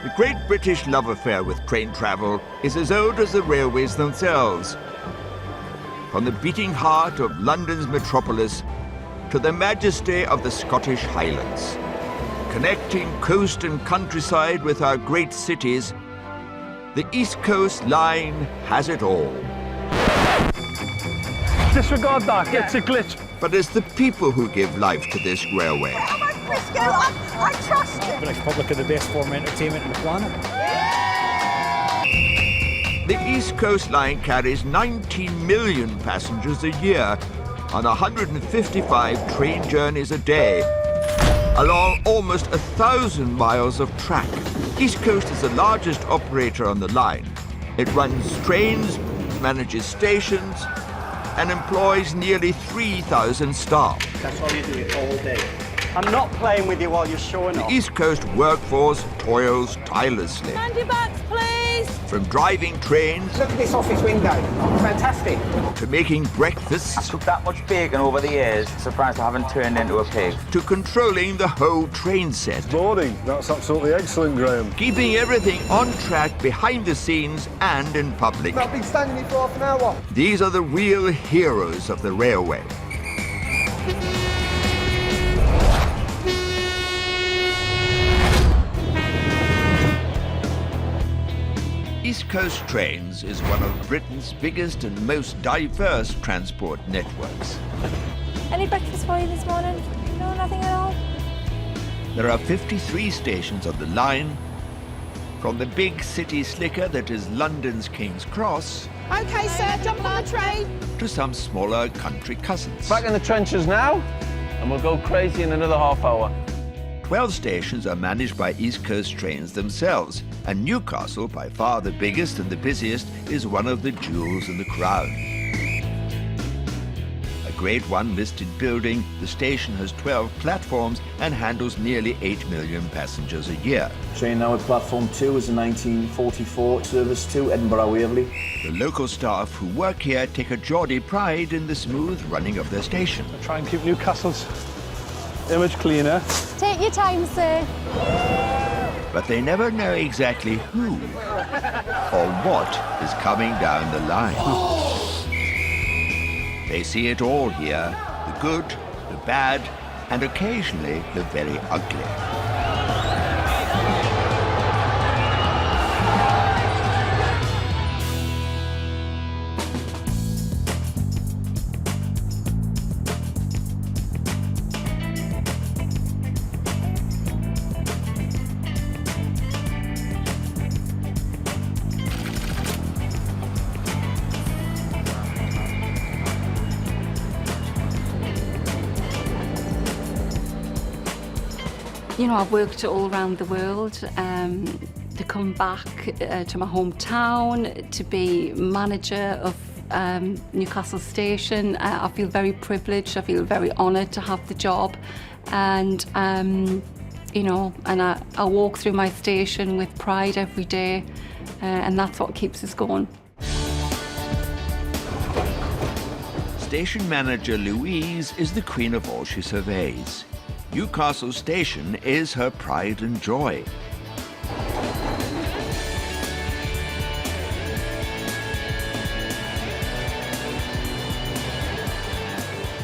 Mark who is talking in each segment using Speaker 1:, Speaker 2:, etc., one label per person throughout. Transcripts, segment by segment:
Speaker 1: The great British love affair with train travel is as old as the railways themselves. From the beating heart of London's metropolis to the majesty of the Scottish Highlands. Connecting coast and countryside with our great cities, the East Coast Line has it all.
Speaker 2: Disregard that, it's a glitch.
Speaker 1: But it's the people who give life to this railway.
Speaker 3: I trust you.
Speaker 4: British public are the best form of entertainment on the planet.
Speaker 1: The East Coast Line carries 19 million passengers a year on 155 train journeys a day, along almost 1,000 miles of track. East Coast is the largest operator on the line. It runs trains, manages stations, and employs nearly 3,000 staff.
Speaker 4: That's all you do it all day.
Speaker 5: I'm not playing with you while you're showing off.
Speaker 1: The East Coast workforce toils tirelessly.
Speaker 3: Handy bags, please.
Speaker 1: From driving trains
Speaker 5: Look at this office window. Fantastic.
Speaker 1: to making breakfasts
Speaker 6: Cooked that much bacon over the years, surprised I haven't turned into a pig.
Speaker 1: to controlling the whole train set.
Speaker 2: Boarding, that's absolutely excellent, Graham.
Speaker 1: Keeping everything on track behind the scenes and in public.
Speaker 5: I've been standing here for half an hour.
Speaker 1: These are the real heroes of the railway. East Coast Trains is one of Britain's biggest and most diverse transport networks.
Speaker 3: Any breakfast for you this morning? No, nothing at all?
Speaker 1: There are 53 stations on the line, from the big city slicker that is London's King's Cross
Speaker 3: OK, sir, jump on the train.
Speaker 1: to some smaller country cousins.
Speaker 7: Back in the trenches now, and we'll go crazy in another half hour.
Speaker 1: 12 stations are managed by East Coast Trains themselves, and Newcastle, by far the biggest and the busiest, is one of the jewels in the crown. A Grade 1 listed building, the station has 12 platforms and handles nearly 8 million passengers a year.
Speaker 8: Train now at platform 2 is a 1944 service to Edinburgh Waverley.
Speaker 1: The local staff who work here take a Geordie pride in the smooth running of their station.
Speaker 2: Try and keep Newcastle's image cleaner.
Speaker 3: Take your time, sir.
Speaker 1: But they never know exactly who or what is coming down the line. They see it all here, the good, the bad, and occasionally the very ugly.
Speaker 9: You know, I've worked all around the world. To come back to my hometown, to be manager of Newcastle Station, I feel very privileged. I feel very honoured to have the job, and you know, and I walk through my station with pride every day, and that's what keeps us going.
Speaker 1: Station manager Louise is the queen of all she surveys. Newcastle Station is her pride and joy.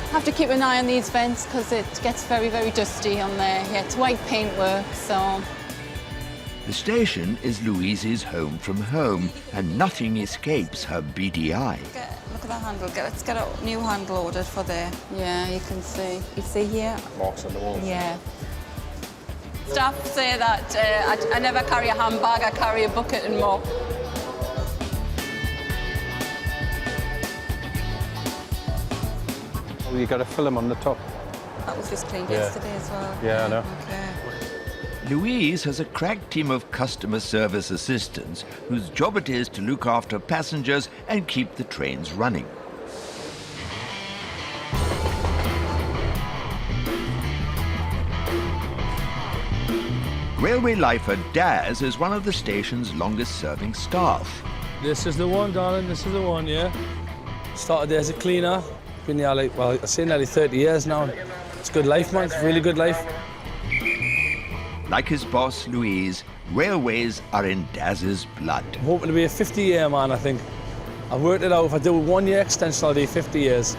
Speaker 10: I have to keep an eye on these vents because it gets very, very dusty on there. Yeah, it's white paintwork, so...
Speaker 1: The station is Louise's home from home, and nothing escapes her beady eye.
Speaker 10: Look at the handle. Let's get a new handle ordered for there. Yeah, you can see. You see here?
Speaker 2: Marks on the wall.
Speaker 10: Yeah. Staff say that I never carry a handbag, I carry a bucket and mop.
Speaker 2: Oh, you got a film on the top.
Speaker 10: That was just cleaned yesterday as well.
Speaker 2: Yeah, I know.
Speaker 10: Okay.
Speaker 1: Louise has a crack team of customer service assistants whose job it is to look after passengers and keep the trains running. Railway lifer Daz is one of the station's longest-serving staff.
Speaker 11: This is the one, darling, this is the one, yeah. Started there as a cleaner. Been there, like, well, I say nearly 30 years now. It's good life, man, it's really good life.
Speaker 1: Like his boss, Louise, railways are in Daz's blood.
Speaker 11: I'm hoping to be a 50-year man, I think. I've worked it out. If I do a 1-year extension, I'll do 50 years.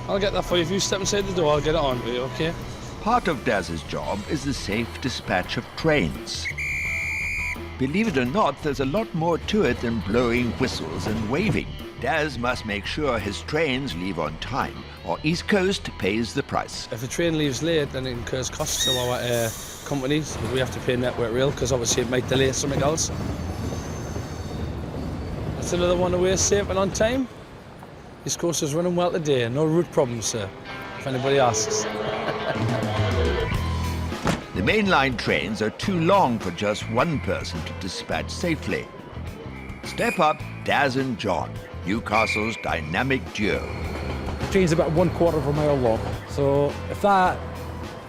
Speaker 11: I'll get that for you. If you step inside the door, I'll get it on for you, OK?
Speaker 1: Part of Daz's job is the safe dispatch of trains. Believe it or not, there's a lot more to it than blowing whistles and waving. Daz must make sure his trains leave on time, or East Coast pays the price.
Speaker 11: If the train leaves late, then it incurs costs to our companies. We have to pay Network Rail, because obviously it might delay something else. That's another one away safe and on time. East Coast is running well today. No route problems, sir, if anybody asks.
Speaker 1: The mainline trains are too long for just one person to dispatch safely. Step up Daz and John, Newcastle's dynamic duo.
Speaker 4: The train's about 1/4 of a mile long, so if that,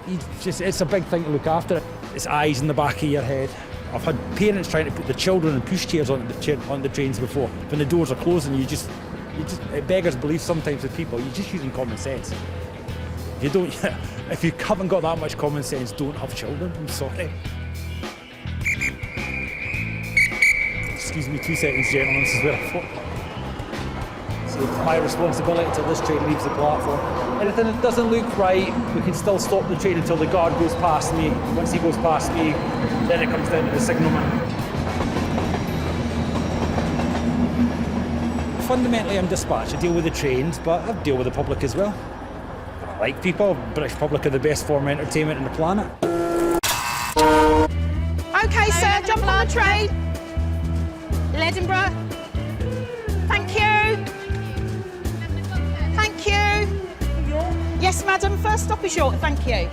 Speaker 4: it's a big thing to look after. It's eyes in the back of your head. I've had parents trying to put the children in pushchairs on the trains before. When the doors are closing, it beggars belief sometimes with people. You're just using common sense. If you haven't got that much common sense, don't have children. I'm sorry. Excuse me 2 seconds, gentlemen. This is where I thought. So it's my responsibility until this train leaves the platform. Anything that doesn't look right, we can still stop the train until the guard goes past me. Once he goes past me, then it comes down to the signalman. Fundamentally, I'm dispatch. I deal with the trains, but I deal with the public as well. I like people. British public are the best form of entertainment on the planet.
Speaker 3: OK, sir, jump on the train. Edinburgh. Thank you. Thank you. Yes, madam. First stop is York. Thank you.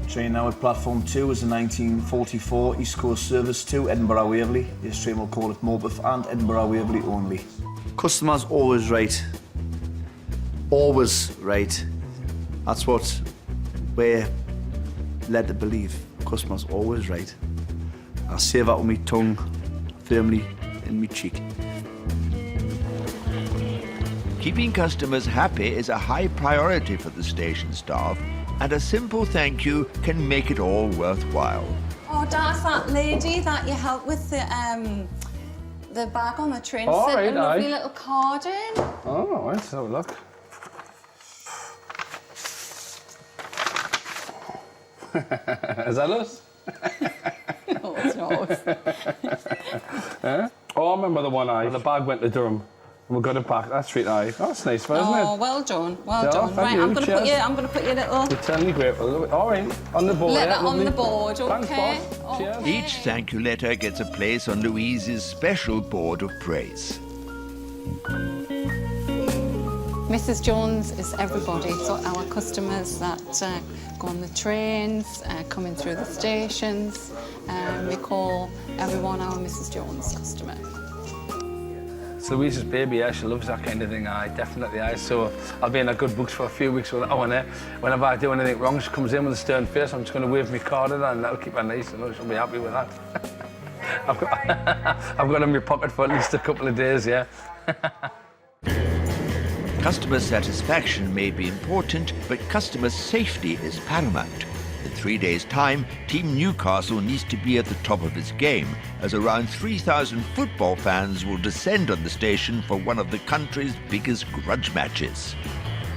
Speaker 8: Train now at platform 2 is a 1944 East Coast service to Edinburgh Waverley. This train will call at Morpeth and Edinburgh Waverley only. Customer's always right. Always right. That's what we're led to believe. Customer's always right. I say that with my tongue firmly in my cheek.
Speaker 1: Keeping customers happy is a high priority for the station staff, and a simple thank you can make it all worthwhile.
Speaker 10: Oh, Dad, that lady that you helped with the bag on the train
Speaker 11: Oh,
Speaker 10: sent
Speaker 11: right,
Speaker 10: a lovely
Speaker 11: aye.
Speaker 10: little card in.
Speaker 11: Oh, let's have a look. Is that us?
Speaker 10: No, it's not.
Speaker 11: Huh? Oh, I remember the one eye. The bag went to Durham. And we got it back. That's right, aye. That's nice, isn't it?
Speaker 10: Oh, well done, well done.
Speaker 11: thank
Speaker 10: Right,
Speaker 11: you.
Speaker 10: I'm going to put
Speaker 11: Cheers.
Speaker 10: your little
Speaker 11: You're telling me grateful. All right, on the board.
Speaker 10: letter
Speaker 11: yeah,
Speaker 10: on
Speaker 11: lovely.
Speaker 10: the board, okay?
Speaker 11: Thanks, boss. Cheers.
Speaker 10: Okay.
Speaker 1: Each thank you letter gets a place on Louise's special board of praise.
Speaker 10: Mrs. Jones is everybody. So our customers that go on the trains, coming through the stations, we call everyone our Mrs. Jones customer.
Speaker 11: It's Louise's baby, yeah, she loves that kind of thing, aye, definitely, aye. So I'll be in her good books for a few weeks with that one, eh? Whenever I do anything wrong, she comes in with a stern face, I'm just going to wave my card at her and that'll keep her nice, and she'll be happy with that. I've got it in my pocket for at least a couple of days, yeah.
Speaker 1: Customer satisfaction may be important, but customer safety is paramount. In 3 days' time, Team Newcastle needs to be at the top of its game, as around 3,000 football fans will descend on the station for one of the country's biggest grudge matches.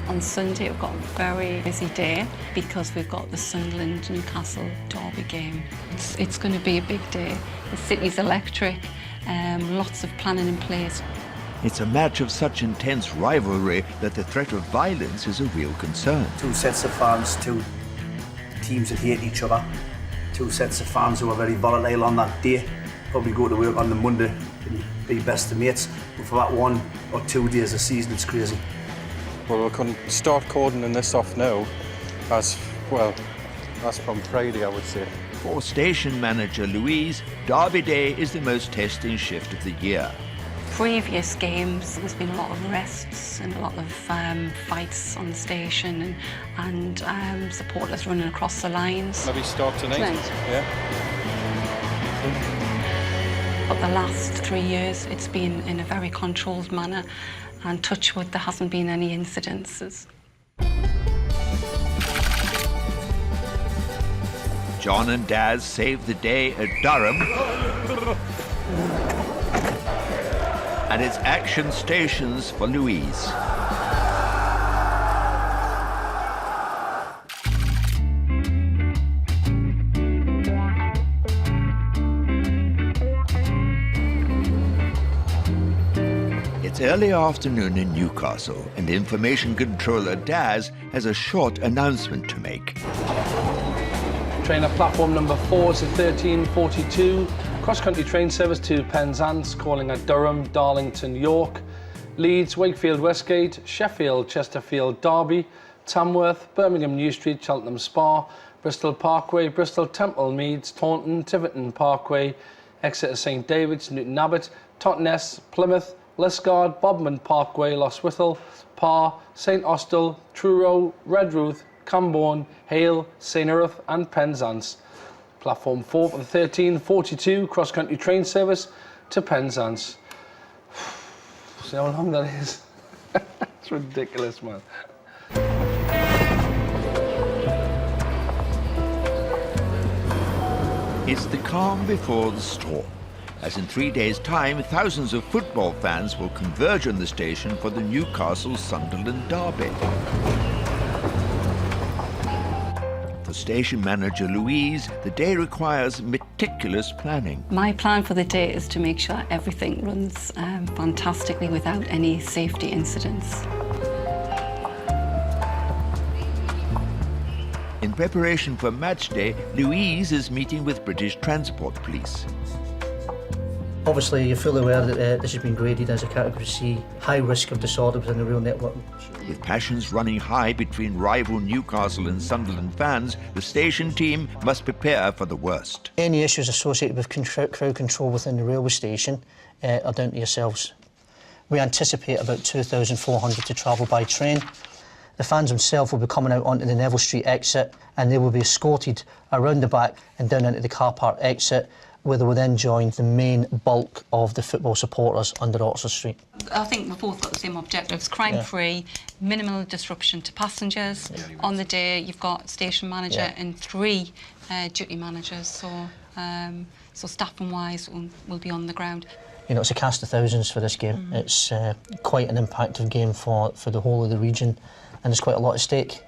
Speaker 9: On Sunday, we've got a very busy day because we've got the Sunderland-Newcastle derby game. It's going to be a big day. The city's electric, lots of planning in place.
Speaker 1: It's a match of such intense rivalry that the threat of violence is a real concern.
Speaker 8: Two sets of fans, two teams that hate each other, two sets of fans who are very volatile on that day, probably go to work on the Monday and be best of mates, but for that 1 or 2 days a season it's crazy.
Speaker 2: Well, we can start cordoning this off now, as from Friday, I would say.
Speaker 1: For station manager Louise, Derby Day is the most testing shift of the year.
Speaker 9: Previous games, there's been a lot of arrests and a lot of fights on the station and supporters running across the lines.
Speaker 2: Maybe start tonight. Yeah.
Speaker 9: But the last 3 years, it's been in a very controlled manner, and touch wood, there hasn't been any incidences.
Speaker 1: John and Daz save the day at Durham. And it's action stations for Louise. It's early afternoon in Newcastle, and information controller Daz has a short announcement to make.
Speaker 11: Train at platform number 4 is at 13:42. Cross-country train service to Penzance, calling at Durham, Darlington, York, Leeds, Wakefield, Westgate, Sheffield, Chesterfield, Derby, Tamworth, Birmingham, New Street, Cheltenham Spa, Bristol Parkway, Bristol, Temple, Meads, Taunton, Tiverton Parkway, Exeter St David's, Newton Abbot, Totnes, Plymouth, Liscard, Bodmin Parkway, Lostwithiel, Parr, St Austell, Truro, Redruth, Camborne, Hale, St Erith and Penzance. Platform 4 for the 13:42 cross-country train service to Penzance. See how long that is? It's ridiculous, man.
Speaker 1: It's the calm before the storm, as in 3 days' time, thousands of football fans will converge on the station for the Newcastle-Sunderland derby. For station manager Louise, the day requires meticulous planning.
Speaker 9: My plan for the day is to make sure everything runs fantastically without any safety incidents.
Speaker 1: In preparation for match day, Louise is meeting with British Transport Police.
Speaker 12: Obviously, you're fully aware that this has been graded as a Category C, high risk of disorder within the rail network.
Speaker 1: With passions running high between rival Newcastle and Sunderland fans, the station team must prepare for the worst.
Speaker 12: Any issues associated with crowd control within the railway station are down to yourselves. We anticipate about 2,400 to travel by train. The fans themselves will be coming out onto the Neville Street exit, and they will be escorted around the back and down into the car park exit, where they will then join the main bulk of the football supporters under Oxford Street.
Speaker 10: I think we've both got the same objectives: crime-free, minimal disruption to passengers. On the day, you've got station manager and 3 duty managers, so staffing-wise, will be on the ground.
Speaker 12: You know, it's a cast of thousands for this game. It's quite an impactful game for the whole of the region, and there's quite a lot at stake.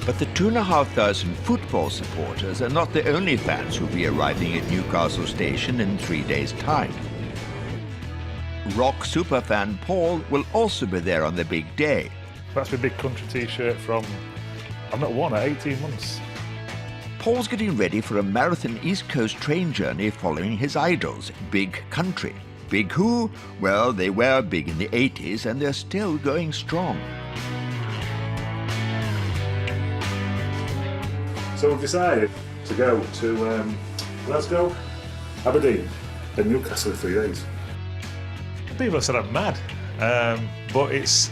Speaker 1: But the 2,500 football supporters are not the only fans who'll be arriving at Newcastle Station in 3 days' time. Rock superfan Paul will also be there on the big day.
Speaker 13: That's my big country t-shirt from, I've not worn it 18 months.
Speaker 1: Paul's getting ready for a marathon East Coast train journey following his idols, Big Country. Big who? Well, they were big in the 80s and they're still going strong.
Speaker 13: So we've decided to go to Glasgow, Aberdeen, and Newcastle in 3 days. People have said I'm mad, but it's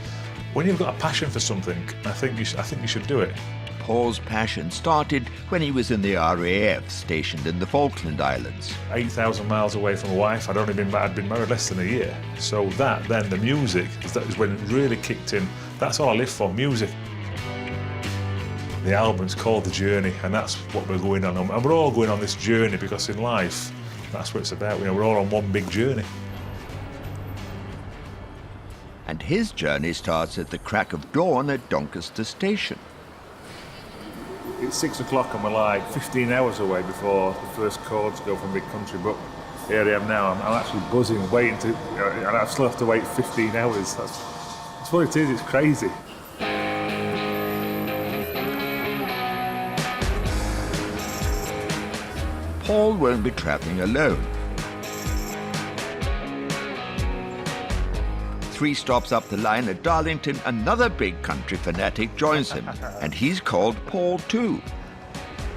Speaker 13: when you've got a passion for something. I think you should do it.
Speaker 1: Paul's passion started when he was in the RAF, stationed in the Falkland Islands.
Speaker 13: 8,000 miles away from a wife. I'd been married less than a year. So then the music, that is when it really kicked in. That's all I live for, music. The album's called The Journey, and that's what we're going on. And we're all going on this journey because in life, that's what it's about. You know, we're all on one big journey.
Speaker 1: And his journey starts at the crack of dawn at Doncaster Station.
Speaker 13: It's 6 o'clock and we're like 15 hours away before the first chords go from Big Country, but here I am now. I'm actually buzzing, waiting to, and I still have to wait 15 hours. That's what it is, it's crazy.
Speaker 1: Paul won't be travelling alone. 3 stops up the line at Darlington, another Big Country fanatic joins him, and he's called Paul too.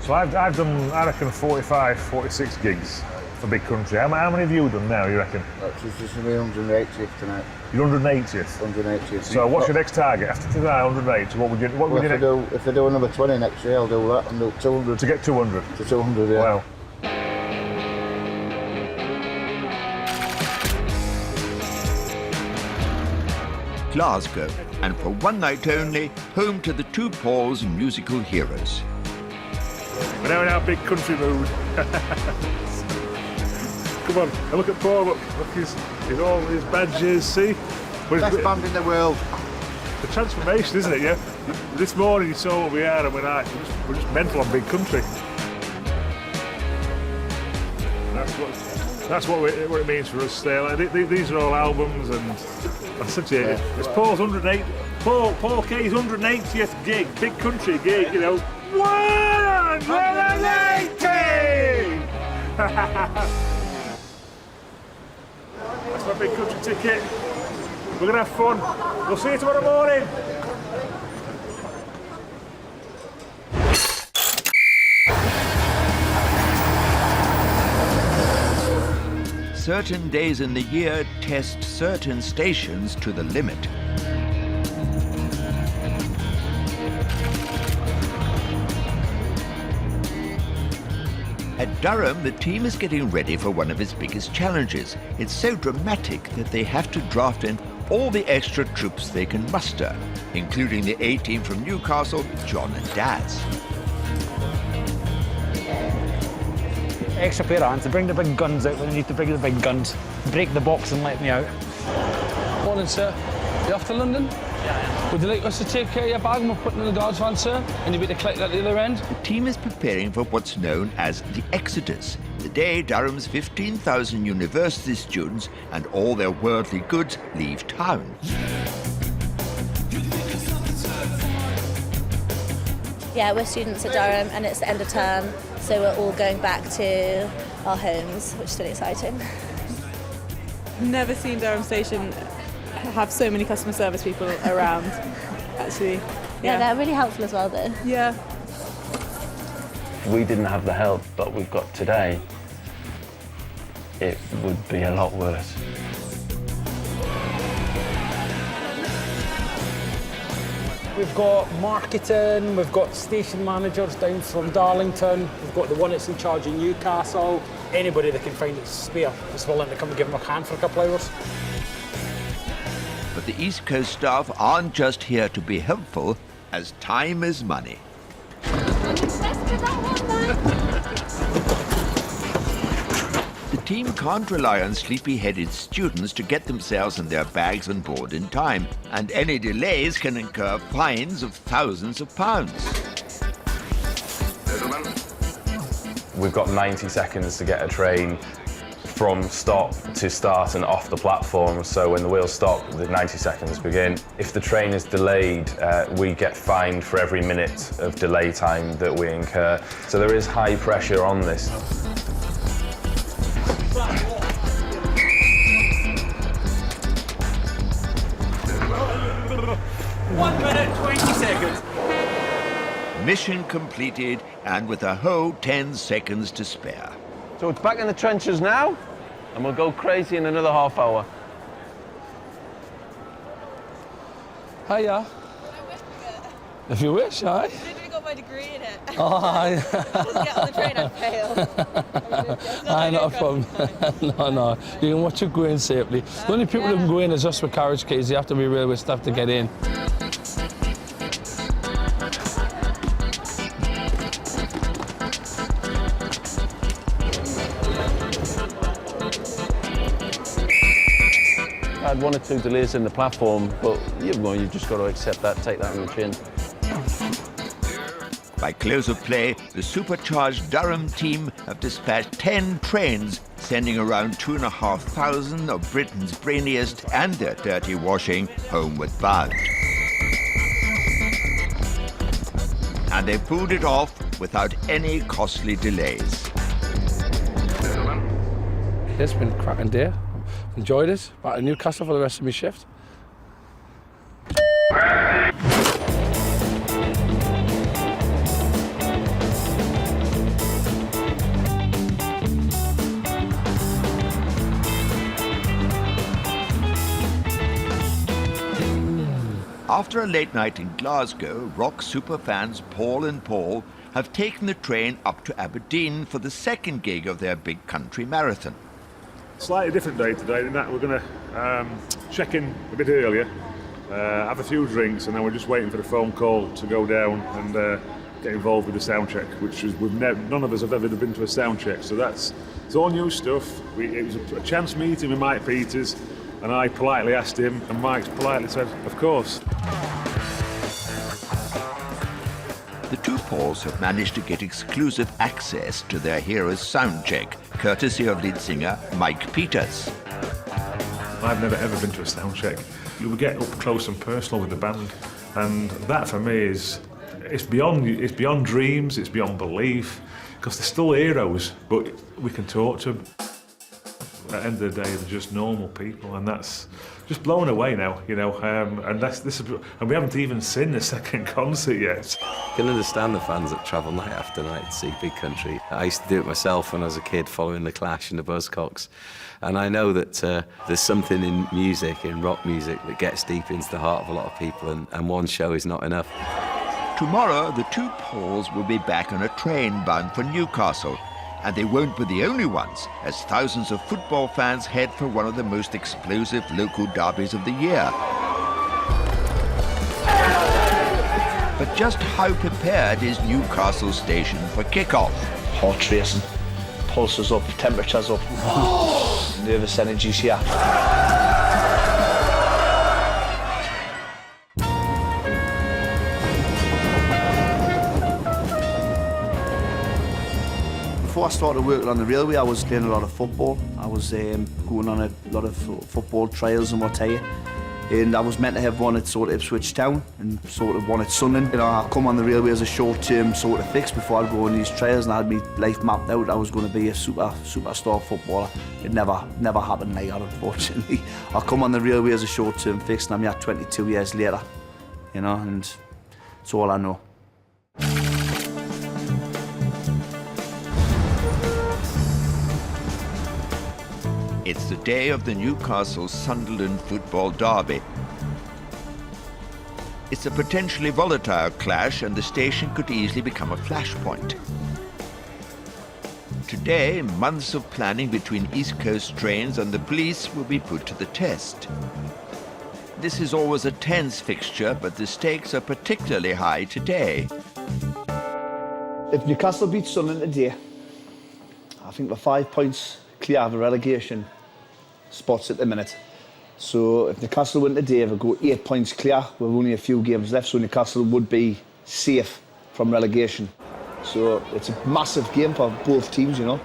Speaker 13: So I've done, I reckon, 45, 46 gigs for Big Country. How many have you done now, you reckon?
Speaker 14: This is my 180th tonight.
Speaker 13: Your 180th?
Speaker 14: 180th.
Speaker 13: So what's your next target? After tonight, 180, what would you
Speaker 14: do? If I do another 20 next year, I'll do that and do 200.
Speaker 13: To get 200?
Speaker 14: To 200, yeah.
Speaker 13: Wow.
Speaker 1: Glasgow, and for one night only, home to the two Pauls musical heroes.
Speaker 13: We're now in our big country mood. Come on, and look at Paul, look his all his badges, see?
Speaker 14: Best band in the world.
Speaker 13: The transformation, isn't it, yeah? This morning you saw what we are and we're just mental on big country. That's what it means for us still. These are all albums and such a... It's Paul's 108... Paul K's 180th gig, big country gig, you know. 180! That's my big country ticket. We're gonna have fun. We'll see you tomorrow morning.
Speaker 1: Certain days in the year test certain stations to the limit. At Durham, the team is getting ready for one of its biggest challenges. It's so dramatic that they have to draft in all the extra troops they can muster, including the A-team from Newcastle, John and Daz.
Speaker 4: Extra pair of hands to bring the big guns out when they need to bring the big guns. Break the box and let me out.
Speaker 11: Morning, sir. You off to London? Yeah. Would you like us to take care of your bag and we'll put it in the guard's van, sir? And you'll be to collect that at the other end?
Speaker 1: The team is preparing for what's known as the Exodus, the day Durham's 15,000 university students and all their worldly goods leave town.
Speaker 3: Yeah, we're students at Durham and it's the end of term, so we're all going back to our homes, which is really exciting.
Speaker 15: Never seen Durham Station have so many customer service people around, actually.
Speaker 3: Yeah, they're really helpful as well, though.
Speaker 15: Yeah.
Speaker 7: If we didn't have the help that we've got today, it would be a lot worse.
Speaker 4: We've got marketing, we've got station managers down from Darlington, we've got the one that's in charge of Newcastle. Anybody that can find it spare is willing to come and give them a hand for a couple of hours.
Speaker 1: But the East Coast staff aren't just here to be helpful, as time is money. The team can't rely on sleepy-headed students to get themselves and their bags on board in time, and any delays can incur fines of thousands of pounds.
Speaker 7: We've got 90 seconds to get a train from stop to start and off the platform, so when the wheels stop, the 90 seconds begin. If the train is delayed, we get fined for every minute of delay time that we incur. So there is high pressure on this.
Speaker 4: 1 minute, 20 seconds.
Speaker 1: Mission completed, and with a whole 10 seconds to spare.
Speaker 7: So it's back in the trenches now, and we'll go crazy in another half hour.
Speaker 11: Hiya. If you wish, aye.
Speaker 16: I got my degree in it.
Speaker 11: Oh, aye.
Speaker 16: If I doesn't get on the train, I'd fail.
Speaker 11: Aye, not a problem. No. You can watch it go in safely. The only people who can go in is us with carriage keys. You have to be railway staff to get in. I had 1 or 2 delays in the platform, but you've just got to accept that, take that on the chin.
Speaker 1: By close of play, the supercharged Durham team have dispatched 10 trains, sending around 2,500 of Britain's brainiest and their dirty washing homeward bound. And they pulled it off without any costly delays.
Speaker 11: It's been a cracking day. Enjoyed it. Back to Newcastle for the rest of my shift.
Speaker 1: After a late night in Glasgow, rock superfans Paul and Paul have taken the train up to Aberdeen for the second gig of their big country marathon.
Speaker 13: Slightly different day today in that we're going to check in a bit earlier have a few drinks, and then we're just waiting for the phone call to go down and get involved with the sound check, which is none of us have ever been to a sound check, so it's all new stuff. It was a chance meeting with Mike Peters, and I politely asked him, and Mike politely said, of course.
Speaker 1: The two Pauls have managed to get exclusive access to their hero's sound check, courtesy of lead singer Mike Peters.
Speaker 13: I've never ever been to a sound check. You would get up close and personal with the band, and that for me it's beyond dreams, it's beyond belief, because they're still heroes, but we can talk to them. At the end of the day, they're just normal people, and that's just blown away now, you know. And we haven't even seen the second concert yet.
Speaker 17: I can understand the fans that travel night after night to see Big Country. I used to do it myself when I was a kid, following the Clash and the Buzzcocks, and I know that there's something in music, in rock music, that gets deep into the heart of a lot of people, and one show is not enough.
Speaker 1: Tomorrow, the two Pauls will be back on a train bound for Newcastle. And they won't be the only ones, as thousands of football fans head for one of the most explosive local derbies of the year. But just how prepared is Newcastle Station for kick-off?
Speaker 8: Heart racing, pulses up, temperatures up, nervous energies here. Before I started working on the railway, I was playing a lot of football. I was going on a lot of football trials and what have you. And I was meant to have one at sort of Ipswich Town and sort of one at Sunderland. You know, I come on the railway as a short-term sort of fix before I go on these trials, and I had my life mapped out. I was going to be a superstar footballer. It never happened like that, unfortunately. I come on the railway as a short-term fix, and I'm here 22 years later. You know, and it's all I know.
Speaker 1: It's the day of the Newcastle-Sunderland football derby. It's a potentially volatile clash, and the station could easily become a flashpoint. Today, months of planning between East Coast trains and the police will be put to the test. This is always a tense fixture, but the stakes are particularly high today.
Speaker 8: If Newcastle beats Sunderland today, I think we're 5 points clear of a relegation spots at the minute. So if Newcastle win today, we'll go 8 points clear. We've only a few games left, so Newcastle would be safe from relegation. So it's a massive game for both teams, you know.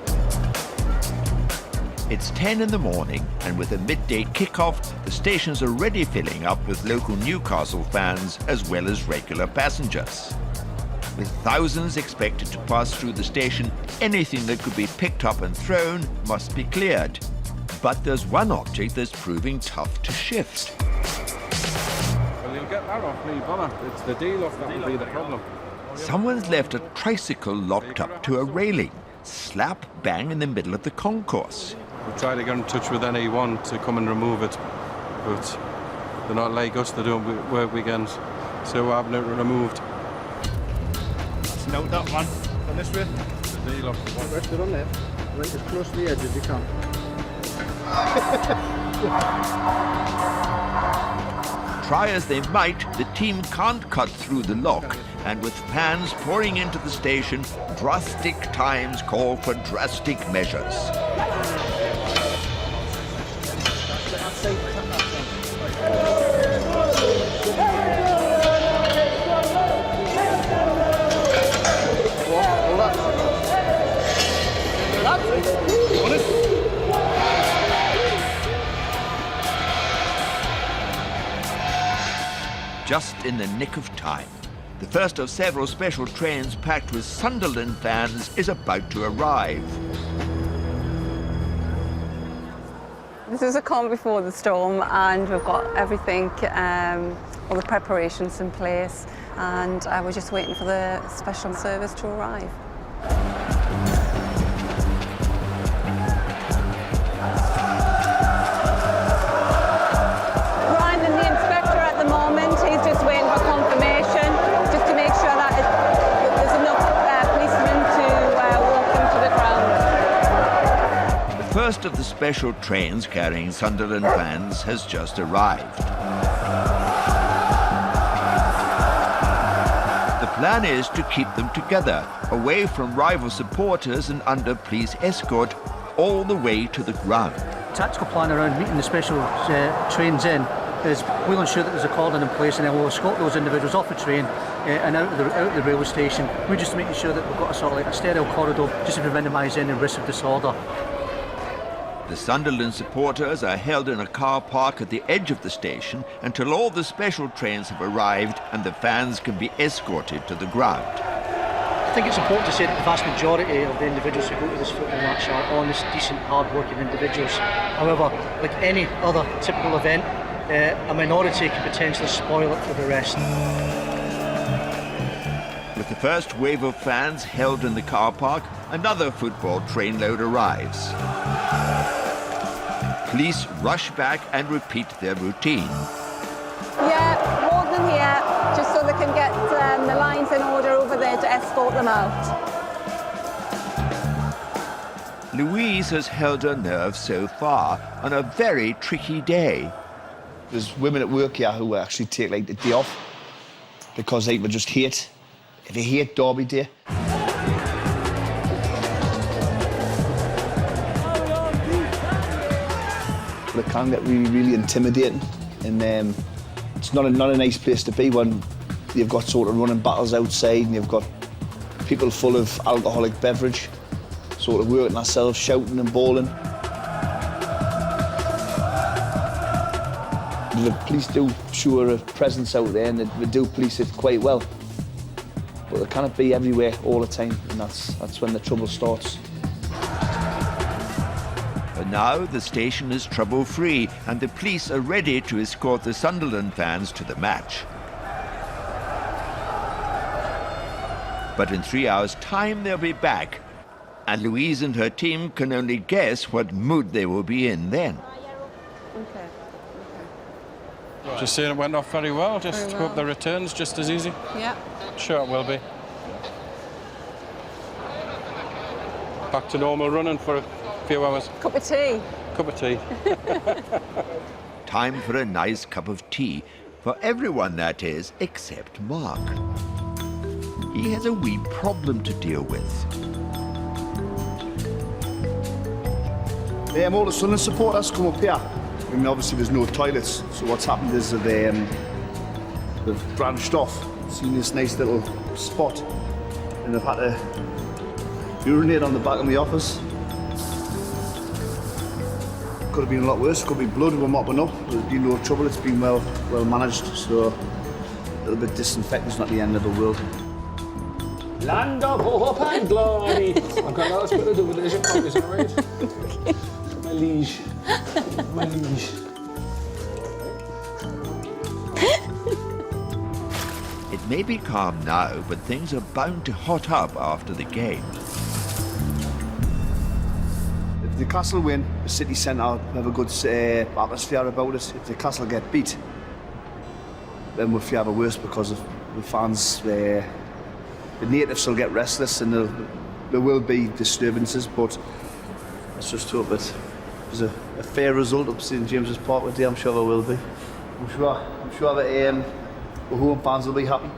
Speaker 1: It's 10 in the morning, and with a midday kick-off, the station's already filling up with local Newcastle fans as well as regular passengers. With thousands expected to pass through the station, anything that could be picked up and thrown must be cleared. But there's one object that's proving tough to shift.
Speaker 2: Well, you'll get that off me, Bonner. It's the deal off that will be the problem.
Speaker 1: Someone's left a tricycle locked up to a railing, slap bang in the middle of the concourse.
Speaker 2: We'll try to get in touch with NE1 to come and remove it, but they're not like us, they don't work weekends, so we're having it removed.
Speaker 5: Note that one. On this way.
Speaker 2: The deal off the one.
Speaker 5: Rest it on there. Right as close to the edge as you can.
Speaker 1: Try as they might, the team can't cut through the lock, and with fans pouring into the station, drastic times call for drastic measures. Just in the nick of time. The first of several special trains packed with Sunderland fans is about to arrive.
Speaker 10: This is a calm before the storm, and we've got everything, all the preparations in place, and we're just waiting for the special service to arrive.
Speaker 1: The first of the special trains carrying Sunderland fans has just arrived. plan is to keep them together, away from rival supporters and under police escort, all the way to the ground.
Speaker 12: Tactical plan around meeting the special trains in is we'll ensure that there's a cordon in place, and then we'll escort those individuals off the train and out of the railway station. We're just making sure that we've got a sort of like a sterile corridor just to minimise any risk of disorder.
Speaker 1: The Sunderland supporters are held in a car park at the edge of the station until all the special trains have arrived and the fans can be escorted to the ground.
Speaker 12: I think it's important to say that the vast majority of the individuals who go to this football match are honest, decent, hard-working individuals. However, like any other typical event, a minority can potentially spoil it for the rest.
Speaker 1: With the first wave of fans held in the car park, another football trainload arrives. Police rush back and repeat their routine.
Speaker 16: Yeah, more than here, just so they can get the lines in order over there to escort them out.
Speaker 1: Louise has held her nerve so far on a very tricky day.
Speaker 8: There's women at work here who actually take like the day off because they would just hate. They hate Derby Day. It can get really, really intimidating, and it's not a nice place to be when you've got sort of running battles outside and you've got people full of alcoholic beverage, sort of working ourselves, shouting and bawling. The police do show a presence out there, and they do police it quite well. But they cannot be everywhere all the time, and that's when the trouble starts.
Speaker 1: But now the station is trouble-free and the police are ready to escort the Sunderland fans to the match. But in 3 hours' time they'll be back, and Louise and her team can only guess what mood they will be in then.
Speaker 2: Just saying it went off very well. Just hope the return's just as easy.
Speaker 10: Yeah.
Speaker 2: Sure it will be. Back to normal running for a few hours.
Speaker 16: Cup of tea.
Speaker 2: Cup of tea.
Speaker 1: Time for a nice cup of tea, for everyone that is, except Mark. He has a wee problem to deal with.
Speaker 8: All the Sunderland supporters come up here. I mean, obviously there's no toilets, so what's happened is that they've branched off, seen this nice little spot, and they've had to urinate on the back of the office. Could have been a lot worse, could be blood, we're mopping up, there's been no trouble, it's been well managed, so a little bit disinfectant's not the end of the world.
Speaker 11: Land of hope and glory. I've got lots to do with this, you promise, all right? My liege. My liege.
Speaker 1: It may be calm now, but things are bound to hot up after the game.
Speaker 8: If Newcastle win, the city centre have a good atmosphere about it. If Newcastle get beat, then we'll feel worse because of the fans. The natives will get restless and there will be disturbances, but let's just hope that there's a fair result up St James's Park today. I'm sure there will be. I'm sure that the home fans will be happy.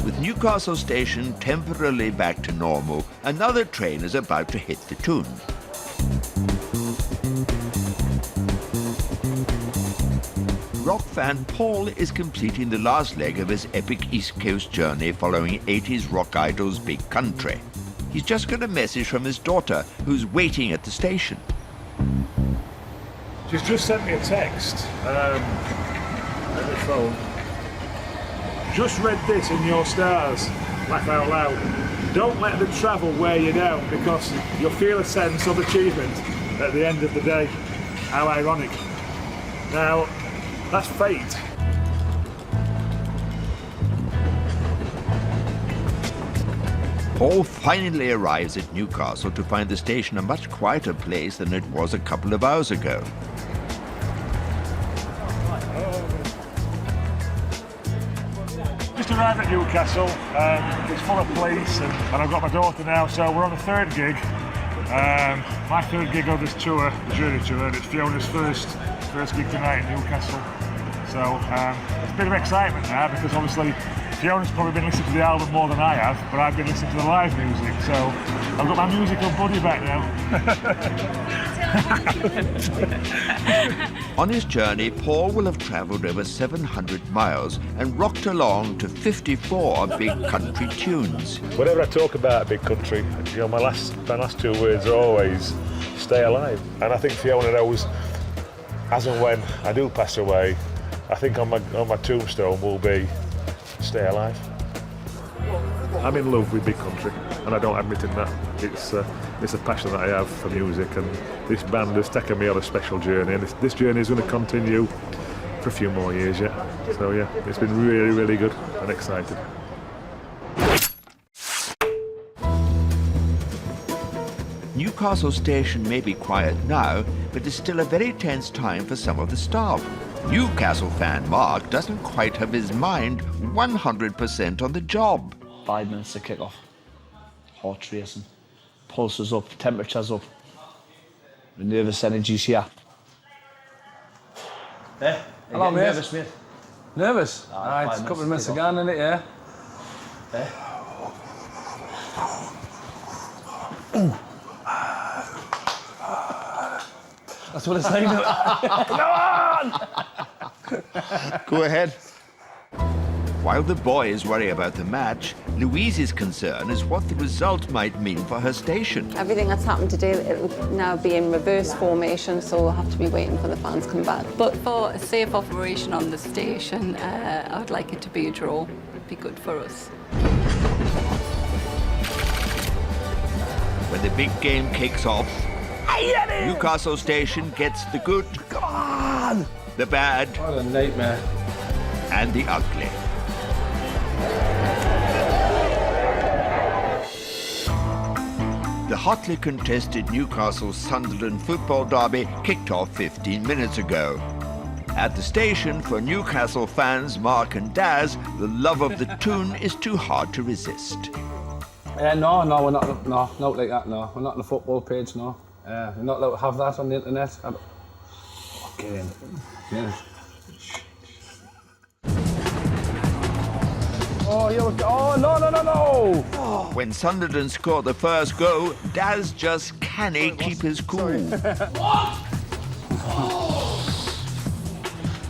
Speaker 1: With Newcastle Station temporarily back to normal, another train is about to hit the tune. Rock fan Paul is completing the last leg of his epic East Coast journey following 80s rock idols Big Country. He's just got a message from his daughter, who's waiting at the station.
Speaker 13: She's just sent me a text on the phone. Just read this in your stars, laugh out loud. Don't let them travel wear you down, because you'll feel a sense of achievement at the end of the day. How ironic. Now, that's fate.
Speaker 1: Paul finally arrives at Newcastle to find the station a much quieter place than it was a couple of hours ago.
Speaker 13: Just arrived at Newcastle. It's full of police and I've got my daughter now, so we're on the third gig. My third gig of this tour, the Journey Tour, and it's Fiona's first gig tonight in Newcastle. So it's a bit of excitement now because obviously Fiona's probably been listening to the album more than I have, but I've been listening to the live music, so I've got my musical buddy back now.
Speaker 1: On his journey, Paul will have travelled over 700 miles and rocked along to 54 big country tunes.
Speaker 13: Whenever I talk about big country, you know, my last 2 words are always stay alive. And I think Fiona knows, as and when I do pass away, I think on my tombstone will be stay alive. I'm in love with big country, and I don't admit in that. It's a passion that I have for music, and this band has taken me on a special journey, and this journey is going to continue for a few more years yet. So yeah, it's been really, really good and exciting.
Speaker 1: Newcastle Station may be quiet now, but it's still a very tense time for some of the staff. Newcastle fan Mark doesn't quite have his mind 100% on the job.
Speaker 8: 5 minutes to kick off. Heart racing, pulses up, temperatures up. The nervous energy's here.
Speaker 11: Yeah. Hello, mate. Nervous, mate. Nervous? Alright, it's a couple of minutes again, isn't it? Yeah. That's what it's like. Come on!
Speaker 1: Go ahead. While the boys worry about the match, Louise's concern is what the result might mean for her station.
Speaker 10: Everything that's happened today, it will now be in reverse formation, so we'll have to be waiting for the fans to come back.
Speaker 9: But for a safe operation on the station, I would like it to be a draw. It'd be good for us.
Speaker 1: When the big game kicks off, Newcastle Station gets the good,
Speaker 11: come on,
Speaker 1: the bad,
Speaker 11: what a nightmare,
Speaker 1: and the ugly. The hotly contested Newcastle-Sunderland football derby kicked off 15 minutes ago. At the station, for Newcastle fans Mark and Daz, the love of the tune is too hard to resist.
Speaker 11: No, we're not. No, not like that. No, we're not on the football page. No, we're not allowed to have that on the internet. Get in. Get in. Oh, no! Oh.
Speaker 1: When Sunderland scored the first goal, Daz just can't keep his cool.
Speaker 11: What?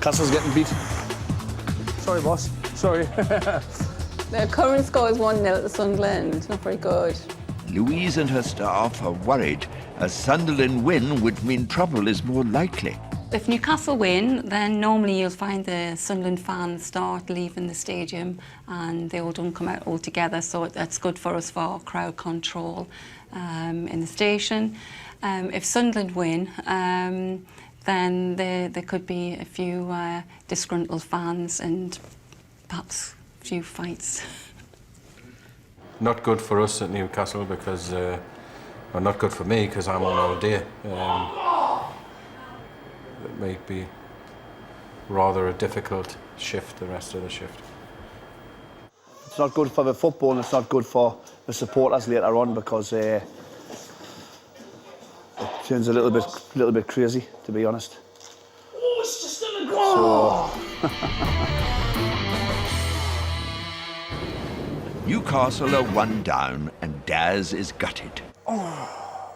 Speaker 11: Castle's getting beat. Sorry, boss. Sorry.
Speaker 10: The current score is 1-0 to Sunderland. Not very good.
Speaker 1: Louise and her staff are worried. A Sunderland win would mean trouble is more likely.
Speaker 9: If Newcastle win, then normally you'll find the Sunderland fans start leaving the stadium and they all don't come out all together, so that's good for us for crowd control in the station. If Sunderland win, then there could be a few disgruntled fans and perhaps a few fights.
Speaker 2: Not good for us at Newcastle because, well, not good for me because I'm on all day. It may be rather a difficult shift, the rest of the shift.
Speaker 8: It's not good for the football and it's not good for the supporters later on because it turns a little bit crazy, to be honest.
Speaker 11: Oh, it's just still a goal!
Speaker 1: Newcastle are 1 down and Daz is gutted.
Speaker 11: Oh.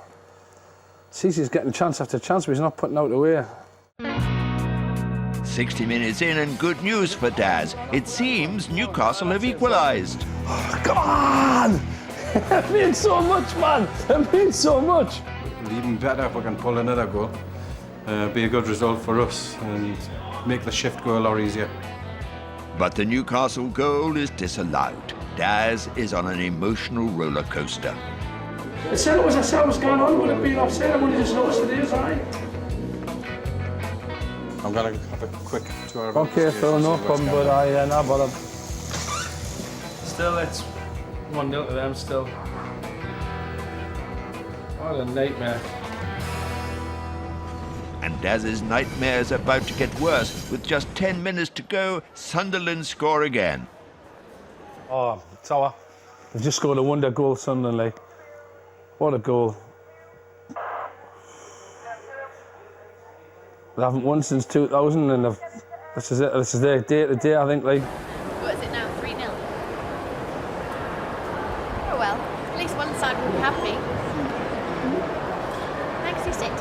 Speaker 11: Cece's getting chance after chance, but he's not putting out away.
Speaker 1: 60 minutes in and good news for Daz. It seems Newcastle have equalised.
Speaker 11: Oh, come on! It means so much, man! It means so much!
Speaker 2: Even better if we can pull another goal. Be a good result for us and make the shift go a lot easier.
Speaker 1: But the Newcastle goal is disallowed. Daz is on an emotional roller coaster.
Speaker 11: I said it was ourselves going on, would it be offside? I would have just noticed it is, aye.
Speaker 2: I'm going to have a quick tour of
Speaker 11: okay, so no problem, but no bother. Still, it's 1-0 to them still. What a nightmare.
Speaker 1: And Daz's nightmare is about to get worse. With just 10 minutes to go, Sunderland score again.
Speaker 11: Oh, Tower. They've just scored a wonder goal, Sunderland. What a goal. They haven't won since 2000, and this is it. This is their day to day, I think. Like.
Speaker 18: What is it now? 3-0. Oh well, at least one side will be happy. Thanks, you sit.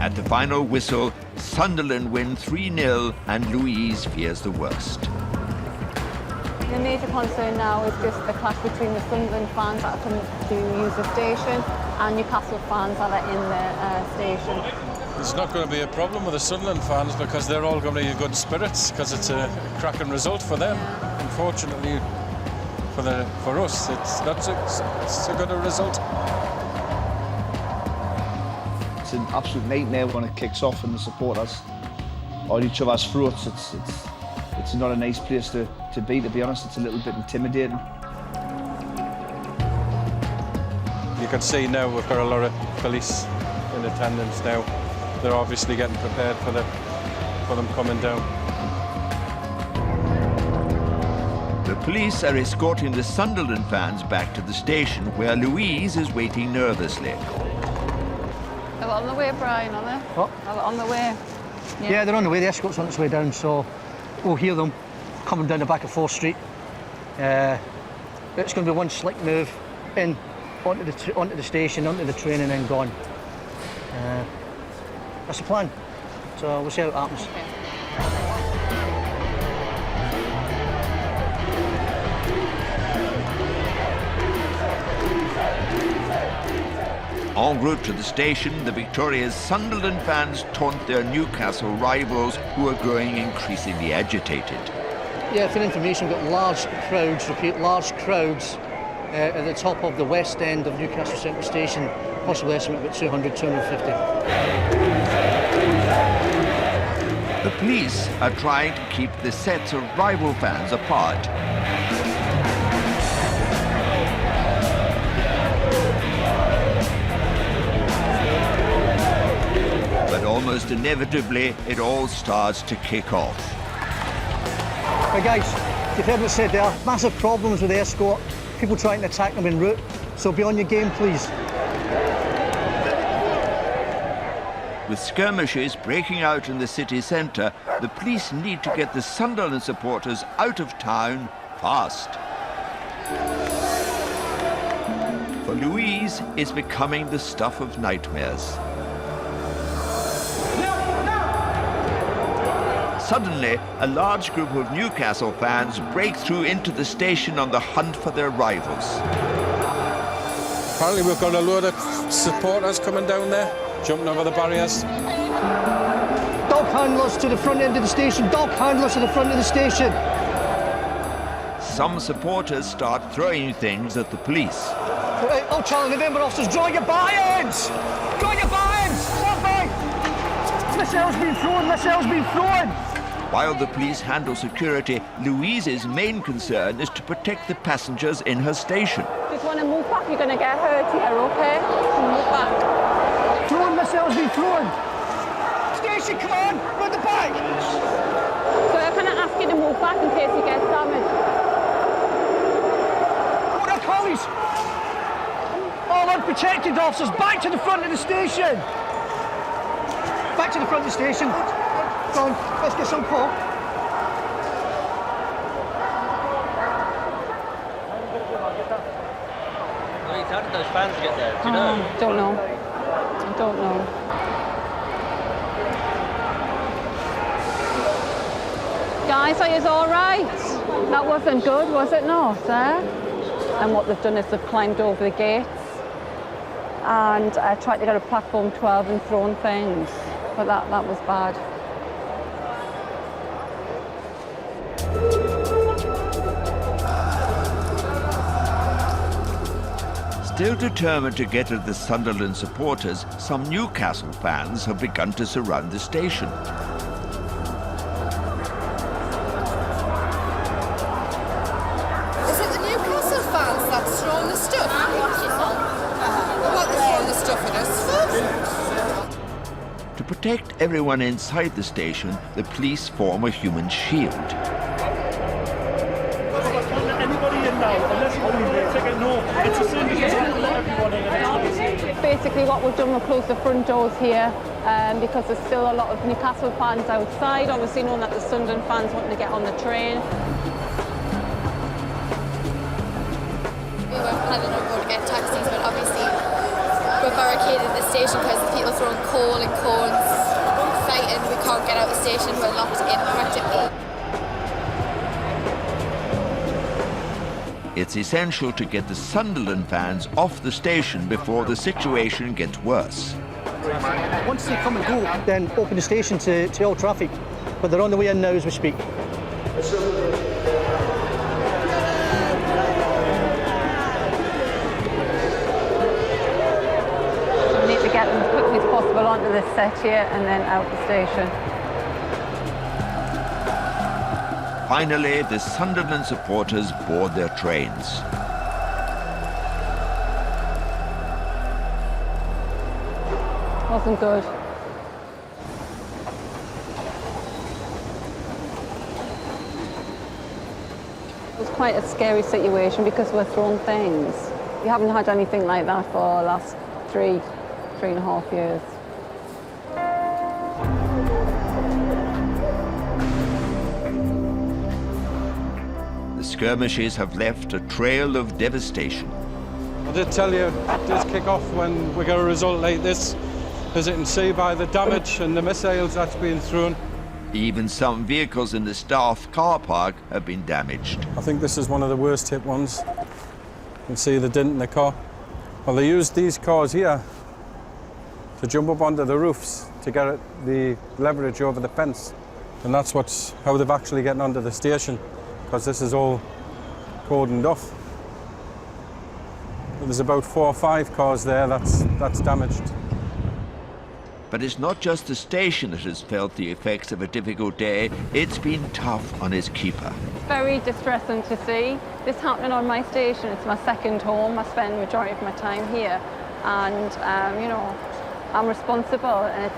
Speaker 1: At the final whistle, Sunderland win 3-0 and Louise fears the worst.
Speaker 16: The major concern now is just the clash between the Sunderland fans that are coming to use the station and Newcastle fans that are in the station.
Speaker 2: There's not going to be a problem with the Sunderland fans because they're all going to be in good spirits because it's a cracking result for them. Unfortunately, for us, it's not. It's a good result.
Speaker 8: It's an absolute nightmare when it kicks off and the supporters on each other's throats. It's not a nice place to be honest. It's a little bit intimidating.
Speaker 2: You can see now we've got a lot of police in attendance now. They're obviously getting prepared for them coming down.
Speaker 1: The police are escorting the Sunderland fans back to the station where Louise is waiting nervously.
Speaker 10: They're on the way, Brian, are they?
Speaker 12: What?
Speaker 10: They're on the way.
Speaker 12: Yeah, they're on the way. The escort's on its way down, so we'll hear them coming down the back of 4th Street. It's going to be one slick move in onto the station, onto the train, and then gone. That's the plan. So we'll see how it happens.
Speaker 1: En route to the station, the victorious Sunderland fans taunt their Newcastle rivals who are growing increasingly agitated.
Speaker 12: Yeah, for information, we've got large crowds, at the top of the west end of Newcastle Central Station, possibly estimate about 200, 250.
Speaker 1: The police are trying to keep the sets of rival fans apart. But almost inevitably, it all starts to kick off.
Speaker 12: Right, guys, you've heard what I said there. Massive problems with the escort. People trying to attack them en route. So be on your game, please.
Speaker 1: With skirmishes breaking out in the city centre, the police need to get the Sunderland supporters out of town fast. For Louise, it's becoming the stuff of nightmares. Suddenly, a large group of Newcastle fans break through into the station on the hunt for their rivals.
Speaker 2: Apparently we've got a load of supporters coming down there, jumping over the barriers.
Speaker 12: Dog handlers to the front end of the station. Dog handlers to the front of the station.
Speaker 1: Some supporters start throwing things at the police.
Speaker 12: Right, oh, Charlie, November officers, draw your buy-ins! Draw your buy-ins! Stand by! Missile's been thrown, missile's been thrown!
Speaker 1: While the police handle security, Louise's main concern is to protect the passengers in her station.
Speaker 16: Just want to move back, you're going to get hurt here, OK? Move back.
Speaker 12: Thrown, missile's been thrown! Station, come on, we're at the back!
Speaker 16: So I'm going to ask you to move back in case you get damaged.
Speaker 12: What are collies? All unprotected officers, back to the front of the station! Back to the front of the station. Go on, let's get some call.
Speaker 19: How did those fans get there? Do you know?
Speaker 16: Don't know. I don't know. Guys, are you all right? That wasn't good, was it not? And what they've done is they've climbed over the gates and tried to get a platform 12 and thrown things. But that was bad.
Speaker 1: Still determined to get at the Sunderland supporters, some Newcastle fans have begun to surround the station.
Speaker 18: Is it the Newcastle fans that's throwing the stuff? What, they're throwing the stuff at us?
Speaker 1: To protect everyone inside the station, the police form a human shield.
Speaker 5: Anybody in now, unless you take it, no, it's the same because let everyone in.
Speaker 16: basically what we've done, we've closed the front doors here because there's still a lot of Newcastle fans outside, obviously knowing that the Sunderland fans wanting to get on the train.
Speaker 20: We were planning on going to get taxis, but obviously we're barricaded at the station because people throwing coal and cones, fighting. We can't get out of the station, we're locked in practically.
Speaker 1: It's essential to get the Sunderland fans off the station before the situation gets worse.
Speaker 12: Once they come and go, then open the station to all traffic. But they're on the way in now as we speak.
Speaker 16: We need to get them as quickly as possible onto this set here and then out the station.
Speaker 1: Finally, the Sunderland supporters board their trains.
Speaker 16: Wasn't good. It was quite a scary situation because we're thrown things. We haven't had anything like that for the last three and a half years.
Speaker 1: The skirmishes have left a trail of devastation.
Speaker 2: I did tell you it does kick off when we get a result like this, as you can see by the damage and the missiles that's been thrown.
Speaker 1: Even some vehicles in the staff car park have been damaged.
Speaker 2: I think this is one of the worst hit ones. You can see the dent in the car. Well, they used these cars here to jump up onto the roofs to get the leverage over the fence. And that's how they've actually gotten onto the station, because this is all cordoned off. There's about 4 or 5 cars there that's damaged.
Speaker 1: But it's not just the station that has felt the effects of a difficult day. It's been tough on its keeper.
Speaker 16: It's very distressing to see this happening on my station. It's my second home. I spend the majority of my time here, and you know, I'm responsible, and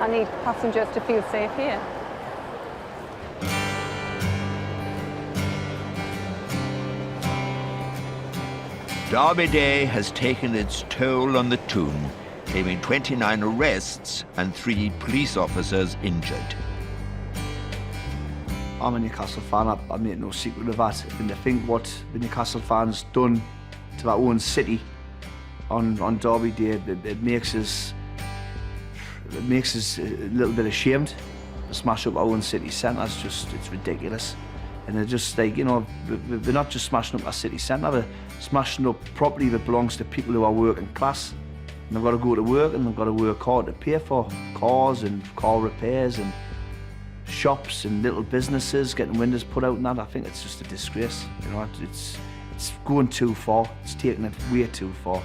Speaker 16: I need passengers to feel safe here.
Speaker 1: Derby Day has taken its toll on the Toon, claiming 29 arrests and 3 police officers injured.
Speaker 8: I'm a Newcastle fan, I make no secret of that. And I think what the Newcastle fans done to our own city on Derby Day, it makes us a little bit ashamed to smash up our own city centre. It's ridiculous. And they're just like, you know, they're not just smashing up our city centre, they're smashing up property that belongs to people who are working class. And they've got to go to work, and they've got to work hard to pay for cars and car repairs and shops and little businesses getting windows put out and that. I think it's just a disgrace. You know, it's going too far. It's taking it way too far.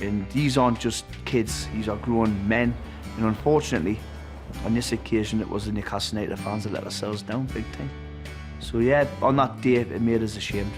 Speaker 8: And these aren't just kids, these are grown men. And unfortunately, on this occasion, it was the Newcastle United fans that let ourselves down big time. So yeah, on that day, it made us ashamed,